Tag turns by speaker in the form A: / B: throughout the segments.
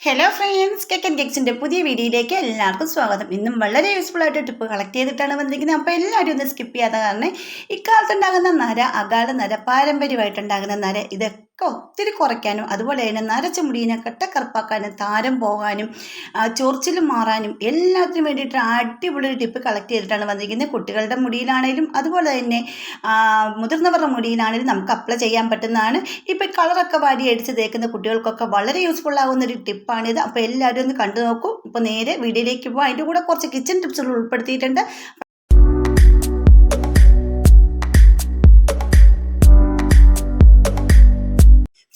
A: Hello friends, cake and കേക്സിൻ്റെ പുതിയ വീഡിയോയിലേക്ക് എല്ലാവർക്കും സ്വാഗതം. ഇന്നും വളരെ യൂസ്ഫുൾ ആയിട്ട് ടിപ്പ് കളക്ട് ചെയ്തിട്ടാണ് വന്നിരിക്കുന്നത്. അപ്പോൾ എല്ലാവരും ഒന്ന് സ്കിപ്പ് ചെയ്യാതെ കാരണം ഇക്കാലത്തുണ്ടാകുന്ന നര, അകാല നര, പാരമ്പര്യമായിട്ടുണ്ടാകുന്ന നര, ഇതൊക്കെ ഒത്തിരി കുറയ്ക്കാനും അതുപോലെ തന്നെ നരച്ച മുടീനെ കട്ടക്കറുപ്പാക്കാനും താരം പോകാനും ചൊറിച്ചിലും മാറാനും എല്ലാത്തിനും വേണ്ടിയിട്ട് അടിപൊളി ഒരു ടിപ്പ് കളക്ട് ചെയ്തിട്ടാണ് വന്നിരിക്കുന്നത്. കുട്ടികളുടെ മുടിയിലാണെങ്കിലും അതുപോലെ തന്നെ മുതിർന്നവരുടെ മുടിയിലാണെങ്കിലും നമുക്ക് അപ്ലൈ ചെയ്യാൻ പറ്റുന്നതാണ്. ഇപ്പോൾ കളറൊക്കെ വാരി അടിച്ച് തേക്കുന്ന കുട്ടികൾക്കൊക്കെ വളരെ യൂസ്ഫുൾ ആകുന്നൊരു ടിപ്പാണിത്. അപ്പോൾ എല്ലാവരും ഒന്ന് കണ്ടു നോക്കൂ. ഇപ്പോൾ നേരെ വീഡിയോയിലേക്ക് പോകാം. അതിൻ്റെ കൂടെ കുറച്ച് കിച്ചൺ ടിപ്സുകൾ ഉൾപ്പെടുത്തിയിട്ടുണ്ട്.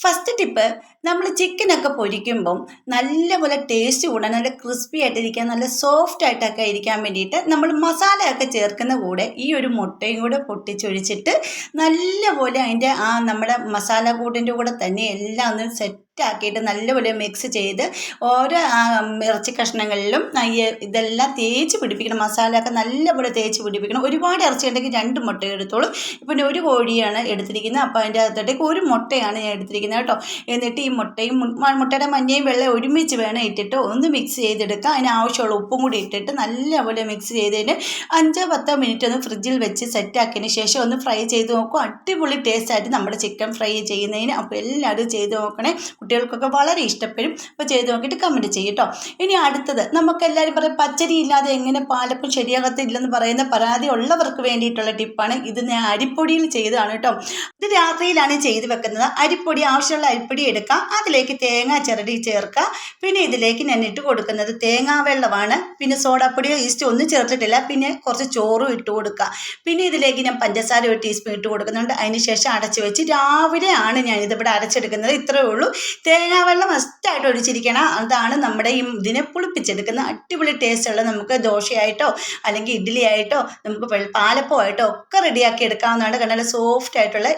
A: ഫസ്റ്റ് ടിപ്പ്, നമ്മൾ ചിക്കനൊക്കെ പൊരിക്കുമ്പം നല്ലപോലെ ടേസ്റ്റ് കൂടാൻ, നല്ല ക്രിസ്പി ആയിട്ടിരിക്കാൻ, നല്ല സോഫ്റ്റ് ആയിട്ടൊക്കെ ഇരിക്കാൻ വേണ്ടിയിട്ട് നമ്മൾ മസാലയൊക്കെ ചേർക്കുന്ന കൂടെ ഈ ഒരു മുട്ടയും കൂടെ പൊട്ടിച്ചൊഴിച്ചിട്ട് നല്ലപോലെ അതിൻ്റെ നമ്മുടെ മസാല കൂടിൻ്റെ കൂടെ തന്നെ എല്ലാം ഒന്ന് സെറ്റാക്കിയിട്ട് നല്ലപോലെ മിക്സ് ചെയ്ത് ഓരോ ഇറച്ചി കഷ്ണങ്ങളിലും ഇതെല്ലാം തേച്ച് പിടിപ്പിക്കണം. മസാലയൊക്കെ നല്ലപോലെ തേച്ച് പിടിപ്പിക്കണം. ഒരുപാട് ഇറച്ചി ഉണ്ടെങ്കിൽ 2 മുട്ട എടുത്തോളൂ. ഇപ്പം ഒരു കോഴിയാണ് എടുത്തിരിക്കുന്നത്, അപ്പോൾ അതിൻ്റെ അകത്തോട്ടേക്ക് 1 മുട്ടയാണ് ഞാൻ എടുത്തിരിക്കുന്നത് കേട്ടോ. എന്നിട്ട് ഈ മുട്ടയുടെ മഞ്ഞയും വെള്ളയും ഒരുമിച്ച് വേണം ഇട്ടിട്ട് ഒന്ന് മിക്സ് ചെയ്തെടുക്കുക. അതിന് ആവശ്യമുള്ള ഉപ്പും കൂടി ഇട്ടിട്ട് നല്ലപോലെ മിക്സ് ചെയ്തതിന് 5-10 മിനിറ്റ് ഒന്ന് ഫ്രിഡ്ജിൽ വെച്ച് സെറ്റാക്കിയതിന് ശേഷം ഒന്ന് ഫ്രൈ ചെയ്ത് നോക്കും. അടിപൊളി ടേസ്റ്റായിട്ട് നമ്മുടെ ചിക്കൻ ഫ്രൈ ചെയ്യുന്നതിന്. അപ്പോൾ എല്ലാവരും ചെയ്ത് നോക്കണേ, കുട്ടികൾക്കൊക്കെ വളരെ ഇഷ്ടപ്പെടും. അപ്പോൾ ചെയ്ത് നോക്കിയിട്ട് കമൻറ്റ് ചെയ്യും കേട്ടോ. ഇനി അടുത്തത്, നമുക്കെല്ലാവരും പറയും പച്ചരി ഇല്ലാതെ എങ്ങനെ പാലപ്പം ശരിയാകത്തില്ലെന്ന് പറയുന്ന പരാതി ഉള്ളവർക്ക് വേണ്ടിയിട്ടുള്ള ടിപ്പാണ് ഇത്. ഞാൻ അരിപ്പൊടിയിൽ ചെയ്തതാണ് കേട്ടോ. ഇത് രാത്രിയിലാണ് ചെയ്ത് വെക്കുന്നത്. അരിപ്പൊടി, ആവശ്യമുള്ള അരിപ്പൊടി എടുക്കുക, അതിലേക്ക് തേങ്ങ ചിരടി ചേർക്കുക. പിന്നെ ഇതിലേക്ക് ഞാൻ ഇട്ട് കൊടുക്കുന്നത് തേങ്ങാ വെള്ളമാണ്. പിന്നെ സോഡാപ്പൊടിയോ ഈസ്റ്റോ ഒന്നും ചേർത്തിട്ടില്ല. പിന്നെ കുറച്ച് ചോറും ഇട്ട് കൊടുക്കുക. പിന്നെ ഇതിലേക്ക് ഞാൻ പഞ്ചസാര 1 ടീസ്പൂൺ ഇട്ട് കൊടുക്കുന്നുണ്ട്. അതിന് ശേഷം അടച്ചു വെച്ച് രാവിലെയാണ് ഞാൻ ഇതിവിടെ അരച്ചെടുക്കുന്നത്. ഇത്രയേ ഉള്ളൂ. തേങ്ങാവെള്ളം മസ്റ്റായിട്ട് ഒഴിച്ചിരിക്കണം. അതാണ് നമ്മുടെ ഈ ഇതിനെ പുളിപ്പിച്ചെടുക്കുന്ന അടിപൊളി ടേസ്റ്റുള്ള. നമുക്ക് ദോശയായിട്ടോ അല്ലെങ്കിൽ ഇഡ്ഡലി ആയിട്ടോ നമുക്ക് പാലപ്പമായിട്ടോ ഒക്കെ റെഡിയാക്കി എടുക്കാവുന്നതാണ്. കാരണം നല്ല സോഫ്റ്റ് ആയിട്ടുള്ള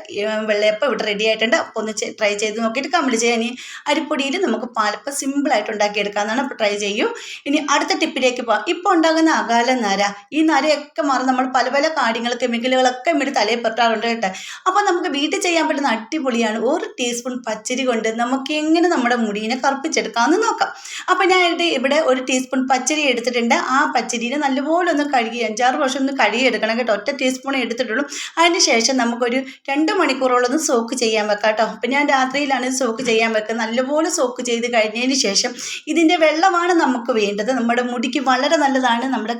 A: വെള്ളയപ്പം ഇവിടെ റെഡി ആയിട്ടുണ്ട്. അപ്പോൾ ഒന്ന് ട്രൈ ചെയ്ത് നോക്കിയിട്ട് കമൻറ്റ് ചെയ്യാൻ. ഇനി അരിപ്പൊടിയിൽ നമുക്ക് പാലപ്പം സിമ്പിളായിട്ട് ഉണ്ടാക്കിയെടുക്കാവുന്നതാണ്. അപ്പോൾ ട്രൈ ചെയ്യൂ. ഇനി അടുത്ത ടിപ്പിലേക്ക് പോകാം. ഇപ്പോൾ ഉണ്ടാകുന്ന അകാല നര, ഈ നരയൊക്കെ മാറി നമ്മൾ പല പല കാര്യങ്ങൾ, കെമിക്കലുകളൊക്കെ ഇവിടെ തലയിൽ പെട്ടാറുണ്ട് കേട്ടോ. അപ്പോൾ നമുക്ക് വീട്ടിൽ ചെയ്യാൻ പറ്റുന്ന അടിപൊളിയാണ്. 1 ടീസ്പൂൺ പച്ചരി കൊണ്ട് നമുക്ക് എങ്ങനെ നമ്മുടെ മുടിയെ കറുപ്പിച്ചെടുക്കാമെന്ന് നോക്കാം. അപ്പോൾ ഞാൻ ഇവിടെ 1 ടീസ്പൂൺ പച്ചരി എടുത്തിട്ടുണ്ട്. ആ പച്ചരിനെ നല്ലപോലെ ഒന്ന് കഴുകി 5-6 പ്രാവശ്യം ഒന്ന് കഴുകിയെടുക്കണം കേട്ടോ. 1 ടീസ്പൂൺ എടുത്തിട്ടുള്ളൂ. അതിന് ശേഷം നമുക്കൊരു 2 മണിക്കൂറോളം ഒന്ന് സോക്ക് ചെയ്യാൻ വെക്കാം കേട്ടോ. അപ്പോൾ ഞാൻ രാത്രിയിലാണ് സോക്ക് ചെയ്യാൻ വെക്കുന്നത്. നല്ലപോലെ സോക്ക് ചെയ്ത് കഴിഞ്ഞതിന് ശേഷം ഇതിൻ്റെ വെള്ളമാണ് നമുക്ക് വേണ്ടത്. നമ്മുടെ മുടിക്ക് വളരെ നല്ലതാണ്. നമ്മുടെ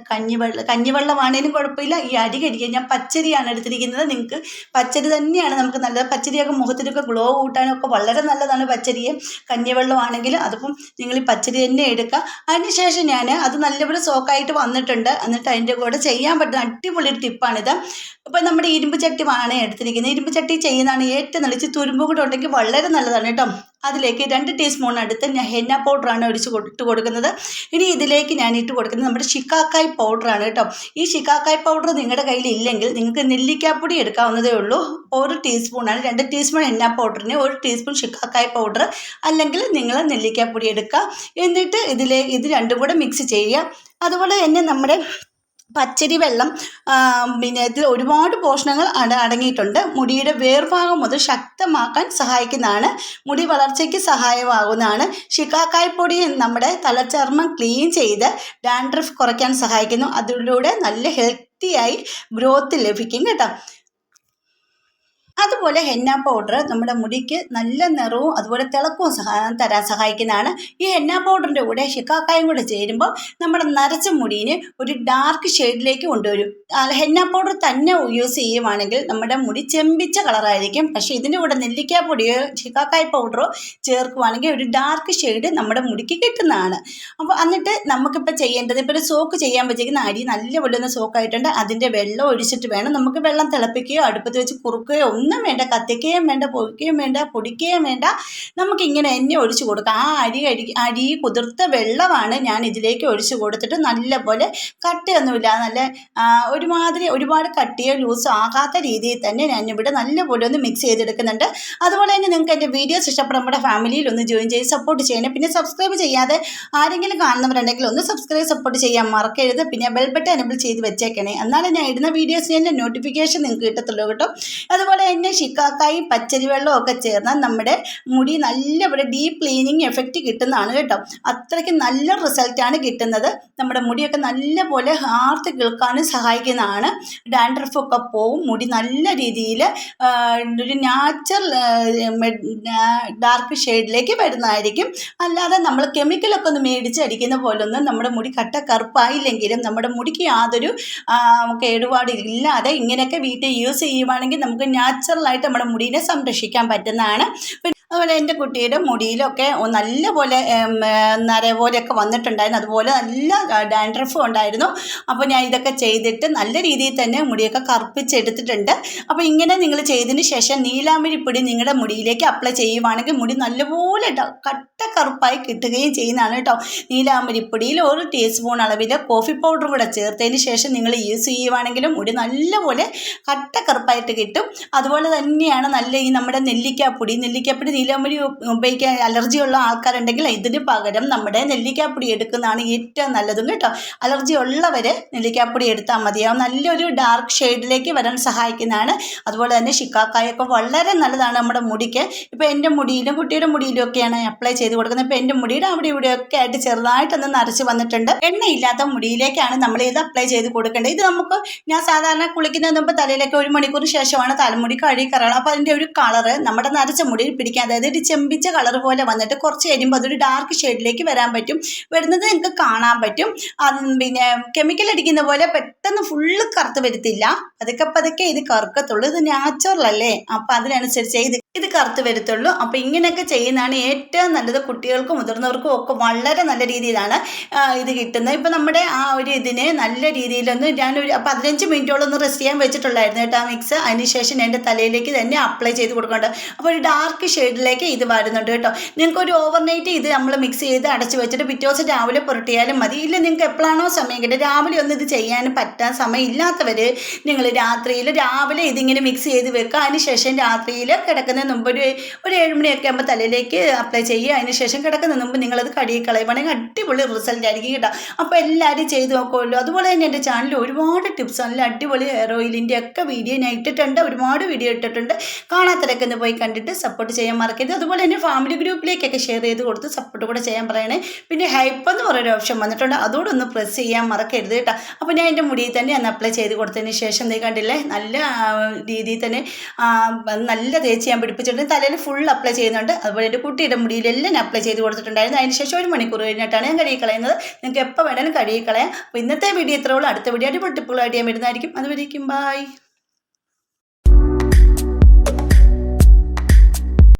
A: കഞ്ഞിവെള്ളമാണേലും കുഴപ്പമില്ല. ഈ അരി കഴിക്കാൻ ഞാൻ പച്ചരിയാണ് എടുത്തിരിക്കുന്നത്. നിങ്ങൾക്ക് പച്ചരി തന്നെയാണ് നമുക്ക് നല്ലത്. പച്ചരിയൊക്കെ മുഖത്തിനൊക്കെ ഗ്ലോ കൂട്ടാനൊക്കെ വളരെ നല്ലതാണ് പച്ചരിയെ. കഞ്ഞിവെള്ളമാണെങ്കിൽ അതിപ്പം നിങ്ങൾ ഈ പച്ചരി തന്നെ എടുക്കുക. അതിനുശേഷം ഞാൻ അത് നല്ലപോലെ സോക്കായിട്ട് വന്നിട്ടുണ്ട്. എന്നിട്ട് അതിൻ്റെ കൂടെ ചെയ്യാൻ പറ്റുന്ന അടിപൊളി ഒരു ടിപ്പാണിത്. ഇപ്പം നമ്മുടെ ഇരുമ്പ് ചട്ടിയാണ് എടുത്തിരിക്കുന്നത്. ഇരുമ്പ് ചട്ടി ചെയ്യുന്നതാണ് ഏറ്റവും നല്ലത്. തുരുമ്പ് കൂടെ ഉണ്ടെങ്കിൽ വളരെ നല്ലതാണ് കേട്ടോ. അതിലേക്ക് 2 ടീസ്പൂൺ അടുത്ത് ഞാൻ ഹെന്ന പൗഡറാണ് ഇട്ട് കൊടുക്കുന്നത്. ഇനി ഇതിലേക്ക് ഞാൻ ഇട്ട് കൊടുക്കുന്നത് നമ്മുടെ ശിക്കാക്കായ് പൗഡറാണ് കേട്ടോ. ഈ ശിക്കാക്കായ് പൗഡർ നിങ്ങളുടെ കയ്യിൽ ഇല്ലെങ്കിൽ നിങ്ങൾക്ക് നെല്ലിക്കാപ്പൊടി എടുക്കാവുന്നതേ ഉള്ളൂ. 1 ടീസ്പൂണാണ്. 2 ടീസ്പൂൺ ഹെന്ന പൗഡറിന് 1 ടീസ്പൂൺ ശിക്കാക്കായ് പൗഡർ, അല്ലെങ്കിൽ നിങ്ങൾ നെല്ലിക്കാപ്പൊടി എടുക്കുക. എന്നിട്ട് ഇത് രണ്ടും കൂടെ മിക്സ് ചെയ്യുക. അതുപോലെ തന്നെ നമ്മുടെ പച്ചരി വെള്ളം, പിന്നെ ഇതിൽ ഒരുപാട് പോഷകങ്ങൾ അടങ്ങിയിട്ടുണ്ട്. മുടിയുടെ വേർഭാഗം മുതൽ ശക്തമാക്കാൻ സഹായിക്കുന്നതാണ്. മുടി വളർച്ചയ്ക്ക് സഹായമാകുന്നതാണ്. ശിക്കാക്കായ് പൊടി നമ്മുടെ തലച്ചർമ്മം ക്ലീൻ ചെയ്ത് ഡാൻഡ്രഫ് കുറയ്ക്കാൻ സഹായിക്കുന്നു. അതിലൂടെ നല്ല ഹെൽത്തിയായി ഗ്രോത്ത് ലഭിക്കും കേട്ടോ. അതുപോലെ ഹെന്ന പൗഡർ നമ്മുടെ മുടിക്ക് നല്ല നിറവും അതുപോലെ തിളക്കവും തരാൻ സഹായിക്കുന്നതാണ്. ഈ ഹെന്ന പൗഡറിൻ്റെ കൂടെ ശിക്കാക്കായും കൂടെ ചേരുമ്പോൾ നമ്മുടെ നരച്ച മുടിയെ ഒരു ഡാർക്ക് ഷെയ്ഡിലേക്ക് കൊണ്ടുവരും. ഹെന്ന പൗഡർ തന്നെ യൂസ് ചെയ്യുവാണെങ്കിൽ നമ്മുടെ മുടി ചെമ്പിച്ച കളറായിരിക്കും. പക്ഷേ ഇതിൻ്റെ കൂടെ നെല്ലിക്കാപ്പൊടിയോ ശിക്കാക്കായ് പൗഡറോ ചേർക്കുവാണെങ്കിൽ ഒരു ഡാർക്ക് ഷെയ്ഡ് നമ്മുടെ മുടിക്ക് കിട്ടുന്നതാണ്. അപ്പോൾ എന്നിട്ട് നമുക്കിപ്പോൾ ചെയ്യേണ്ടത്, ഇപ്പോൾ ഒരു സോക്ക് ചെയ്യാൻ വെച്ചിരിക്കുന്ന അരി നല്ലപോലെ ഒന്ന് സോക്കായിട്ടുണ്ട്. അതിൻ്റെ വെള്ളം ഒഴിച്ചിട്ട് വേണം നമുക്ക് വെള്ളം തിളപ്പിക്കുകയോ അടുപ്പത്ത് വെച്ച് കുറുക്കുകയോ ഒന്നും വേണ്ട. കത്തിക്കുകയും വേണ്ട, പൊടിക്കുകയും വേണ്ട, പൊടിക്കുകയും വേണ്ട. നമുക്കിങ്ങനെ എണ്ണ ഒഴിച്ച് കൊടുക്കാം. ആ അരി കുതിർത്ത വെള്ളമാണ് ഞാൻ ഇതിലേക്ക് ഒഴിച്ച് കൊടുത്തിട്ട് നല്ലപോലെ കട്ടിയൊന്നുമില്ല, നല്ല ഒരുപാട് കട്ടിയോ ലൂസോ ആകാത്ത രീതിയിൽ തന്നെ ഞാനിവിടെ നല്ലപോലെ ഒന്ന് മിക്സ് ചെയ്തെടുക്കുന്നുണ്ട്. അതുപോലെ തന്നെ നിങ്ങൾക്ക് എൻ്റെ വീഡിയോസ് ഇഷ്ടപ്പെടും നമ്മുടെ ഫാമിലിയിൽ ഒന്ന് ജോയിൻ ചെയ്ത് സപ്പോർട്ട് ചെയ്യണം. പിന്നെ സബ്സ്ക്രൈബ് ചെയ്യാതെ ആരെങ്കിലും കാണുന്നവരുണ്ടെങ്കിൽ ഒന്ന് സപ്പോർട്ട് ചെയ്യാൻ മറക്കരുത്. പിന്നെ ബെൽ ബട്ടൺ എനേബിൾ ചെയ്ത് വെച്ചേക്കണേ. എന്നാലും ഞാൻ ഇടുന്ന വീഡിയോസിൻ്റെ നോട്ടിഫിക്കേഷൻ നിങ്ങൾക്ക് കിട്ടത്തുള്ളൂ കേട്ടോ. അതുപോലെ തന്നെ ശിക്കാക്കായും പച്ചരി വെള്ളവും ഒക്കെ ചേർന്നാൽ നമ്മുടെ മുടി നല്ലപോലെ ഡീപ്പ് ക്ലീനിങ് എഫക്റ്റ് കിട്ടുന്നതാണ് കേട്ടോ. അത്രയ്ക്ക് നല്ല റിസൾട്ടാണ് കിട്ടുന്നത്. നമ്മുടെ മുടിയൊക്കെ നല്ലപോലെ ആർത്ത് കേൾക്കാനും സഹായിക്കുന്നതാണ്. ഡാൻഡ്രഫൊക്കെ പോവും. മുടി നല്ല രീതിയിൽ ഒരു നാച്ചുറൽ ഡാർക്ക് ഷെയ്ഡിലേക്ക് വരുന്നതായിരിക്കും. അല്ലാതെ നമ്മൾ കെമിക്കലൊക്കെ ഒന്ന് മേടിച്ചടിക്കുന്ന പോലൊന്നും നമ്മുടെ മുടി കട്ട കറുപ്പായില്ലെങ്കിലും നമ്മുടെ മുടിക്ക് യാതൊരു കേടുപാടും ഇല്ലാതെ ഇങ്ങനെയൊക്കെ വീട്ടിൽ യൂസ് ചെയ്യുവാണെങ്കിൽ നമുക്ക് നാച്ചുറലായിട്ട് നമ്മുടെ മുടിയെ സംരക്ഷിക്കാൻ പറ്റുന്നതാണ്. അതുപോലെ എൻ്റെ കുട്ടിയുടെ മുടിയിലൊക്കെ നല്ലപോലെ നര പോലെയൊക്കെ വന്നിട്ടുണ്ടായിരുന്നു. അതുപോലെ നല്ല ഡാൻഡ്രഫും ഉണ്ടായിരുന്നു. അപ്പോൾ ഞാൻ ഇതൊക്കെ ചെയ്തിട്ട് നല്ല രീതിയിൽ തന്നെ മുടിയൊക്കെ കറുപ്പിച്ചെടുത്തിട്ടുണ്ട്. അപ്പോൾ ഇങ്ങനെ നിങ്ങൾ ചെയ്തതിന് ശേഷം നീലാമ്പരിപ്പൊടി നിങ്ങളുടെ മുടിയിലേക്ക് അപ്ലൈ ചെയ്യുവാണെങ്കിൽ മുടി നല്ലപോലെ കട്ട കറുപ്പായി കിട്ടുകയും ചെയ്യുന്നതാണ് കേട്ടോ. നീലാമ്പരിപ്പൊടിയിൽ 1 ടീസ്പൂൺ അളവിൽ കോഫി പൗഡർ കൂടെ ചേർത്തതിന് ശേഷം നിങ്ങൾ യൂസ് ചെയ്യുവാണെങ്കിലും മുടി നല്ലപോലെ കട്ട കറുപ്പായിട്ട് കിട്ടും. അതുപോലെ തന്നെയാണ് നല്ല ഈ നമ്മുടെ നെല്ലിക്കാപ്പൊടി നീലാമ്പരി ഉപയോഗിക്കാൻ അലർജിയുള്ള ആൾക്കാരുണ്ടെങ്കിൽ ഇതിന് പകരം നമ്മുടെ നെല്ലിക്കാപ്പൊടി എടുക്കുന്നതാണ് ഏറ്റവും നല്ലതും കേട്ടോ. അലർജി ഉള്ളവർ നെല്ലിക്കാപ്പൊടി എടുത്താൽ മതിയാവും. നല്ലൊരു ഡാർക്ക് ഷെയ്ഡിലേക്ക് വരാൻ സഹായിക്കുന്നതാണ്. അതുപോലെ തന്നെ ശിക്കാക്കായൊക്കെ വളരെ നല്ലതാണ് നമ്മുടെ മുടിക്ക്. ഇപ്പോൾ എൻ്റെ മുടിയിലും കുട്ടിയുടെ മുടിയിലും ഒക്കെയാണ് അപ്ലൈ ചെയ്ത് കൊടുക്കുന്നത്. ഇപ്പോൾ എൻ്റെ മുടിയുടെ അവിടെ ഇവിടെയൊക്കെ ആയിട്ട് ചെറുതായിട്ടൊന്ന് നരച്ച് വന്നിട്ടുണ്ട്. എണ്ണയില്ലാത്ത മുടിയിലേക്കാണ് നമ്മൾ ഇത് അപ്ലൈ ചെയ്ത് കൊടുക്കേണ്ടത്. ഇത് നമുക്ക് ഞാൻ സാധാരണ കുളിക്കുന്നതിന് മുമ്പ് തലയിലേക്ക് 1 മണിക്കൂർ ശേഷമാണ് തലമുടി കഴുകി കറങ്ങുന്നത്. അപ്പോൾ അതിൻ്റെ ഒരു കളറ് നമ്മുടെ നരച്ച മുടിയിൽ പിടിക്കാൻ, അതായത് ഒരു ചെമ്പിച്ച കളർ പോലെ വന്നിട്ട് കുറച്ച് കഴിയുമ്പോൾ അതൊരു ഡാർക്ക് ഷെയ്ഡിലേക്ക് വരാൻ പറ്റും. വരുന്നത് നിങ്ങൾക്ക് കാണാൻ പറ്റും. പിന്നെ കെമിക്കൽ അടിക്കുന്ന പോലെ പെട്ടെന്ന് ഫുള്ള് കറുത്ത് വരുത്തില്ല. പതുക്കെ ഇത് കറുക്കത്തുള്ളൂ. ഇത് നാച്ചുറൽ അല്ലേ, അപ്പം അതിനനുസരിച്ച് ഇത് കറുത്ത് വരുത്തുള്ളൂ. അപ്പോൾ ഇങ്ങനെയൊക്കെ ചെയ്യുന്നതാണ് ഏറ്റവും നല്ലത്. കുട്ടികൾക്കും മുതിർന്നവർക്കും ഒക്കെ വളരെ നല്ല രീതിയിലാണ് ഇത് കിട്ടുന്നത്. ഇപ്പം നമ്മുടെ ആ ഒരു ഇതിനെ നല്ല രീതിയിലൊന്ന് ഞാനൊരു 15 മിനിറ്റോളം ഒന്ന് റെസ്റ്റ് ചെയ്യാൻ വെച്ചിട്ടുള്ളായിരുന്നു കേട്ടോ ആ മിക്സ്. അതിനുശേഷം എൻ്റെ തലയിലേക്ക് തന്നെ അപ്ലൈ ചെയ്ത് കൊടുക്കുന്നുണ്ട്. അപ്പോൾ ഒരു ഡാർക്ക് ഷെയ്ഡിലേക്ക് ഇത് വരുന്നുണ്ട് കേട്ടോ. നിങ്ങൾക്കൊരു ഓവർനൈറ്റ് ഇത് നമ്മൾ മിക്സ് ചെയ്ത് അടച്ച് വെച്ചിട്ട് പിറ്റേ ദിവസം രാവിലെ പുരട്ടിയാലും മതി. ഇല്ല നിങ്ങൾക്ക് എപ്പോഴാണോ സമയം കിട്ടുക, രാവിലെ ഒന്നും ഇത് ചെയ്യാൻ പറ്റാൻ സമയം ഇല്ലാത്തവർ നിങ്ങൾ രാവിലെ ഇതിങ്ങനെ മിക്സ് ചെയ്ത് വെക്കുക. അതിനുശേഷം രാത്രിയിൽ കിടക്കുന്ന മുമ്പ് ഒരു 7 മണിയൊക്കെ ആകുമ്പോൾ തലയിലേക്ക് അപ്ലൈ ചെയ്യുക. അതിനുശേഷം കിടക്കുന്ന മുമ്പ് നിങ്ങളത് കഴുകി കളയുവാണെങ്കിൽ അടിപൊളി റിസൾട്ട് ആയിരിക്കും കേട്ടോ. അപ്പോൾ എല്ലാവരും ചെയ്ത് നോക്കുമല്ലോ. അതുപോലെ തന്നെ എൻ്റെ ചാനലിൽ ഒരുപാട് ടിപ്സ്, നല്ല അടിപൊളി ഹെയർ ഓയിലിൻ്റെ ഒക്കെ വീഡിയോ ഞാൻ ഇട്ടിട്ടുണ്ട്. ഒരുപാട് വീഡിയോ ഇട്ടിട്ടുണ്ട്. കാണാത്തവരൊക്കെ ഒന്ന് പോയി കണ്ടിട്ട് സപ്പോർട്ട് ചെയ്യാൻ മറക്കരുത്. അതുപോലെ തന്നെ ഫാമിലി ഗ്രൂപ്പിലേക്കൊക്കെ ഷെയർ ചെയ്ത് കൊടുത്ത് സപ്പോർട്ട് കൂടെ ചെയ്യാൻ പറയണേ. പിന്നെ ഹൈപ്പ് എന്ന് പറയുന്ന ഓപ്ഷൻ വന്നിട്ടുണ്ട്, അതോടൊന്ന് പ്രസ് ചെയ്യാൻ മറക്കരുത് കേട്ടോ. അപ്പോൾ ഞാൻ എൻ്റെ മുടിയിൽ തന്നെ അന്ന് അപ്ലൈ ചെയ്ത് കൊടുത്തതിന് ശേഷം നീ കണ്ടില്ലേ നല്ല രീതിയിൽ തന്നെ നല്ല തേച്ച് ഞാൻ പിടിപ്പിച്ചിട്ടുണ്ട്. തലയിൽ ഫുൾ അപ്ലൈ ചെയ്യുന്നുണ്ട്. അതുപോലെ എൻ്റെ കുട്ടിയുടെ മുടിയിലെല്ലാം ഞാൻ അപ്ലൈ ചെയ്ത് കൊടുത്തിട്ടുണ്ടായിരുന്നു. അതിന് ശേഷം 1 മണിക്കൂർ കഴിഞ്ഞിട്ടാണ് ഞാൻ കഴുകി കളയുന്നത്. നിങ്ങൾക്ക് എപ്പോൾ വേണമെങ്കിലും കഴുകി കളയാം. അപ്പോൾ ഇന്നത്തെ വീഡിയോ ഇത്രയുള്ളൂ. അടുത്ത വീഡിയോ അടിപൊളി ടിപ്പുകളായിട്ട് ഞാൻ വരുന്നതായിരിക്കും. അതുവരേക്കും ബൈ.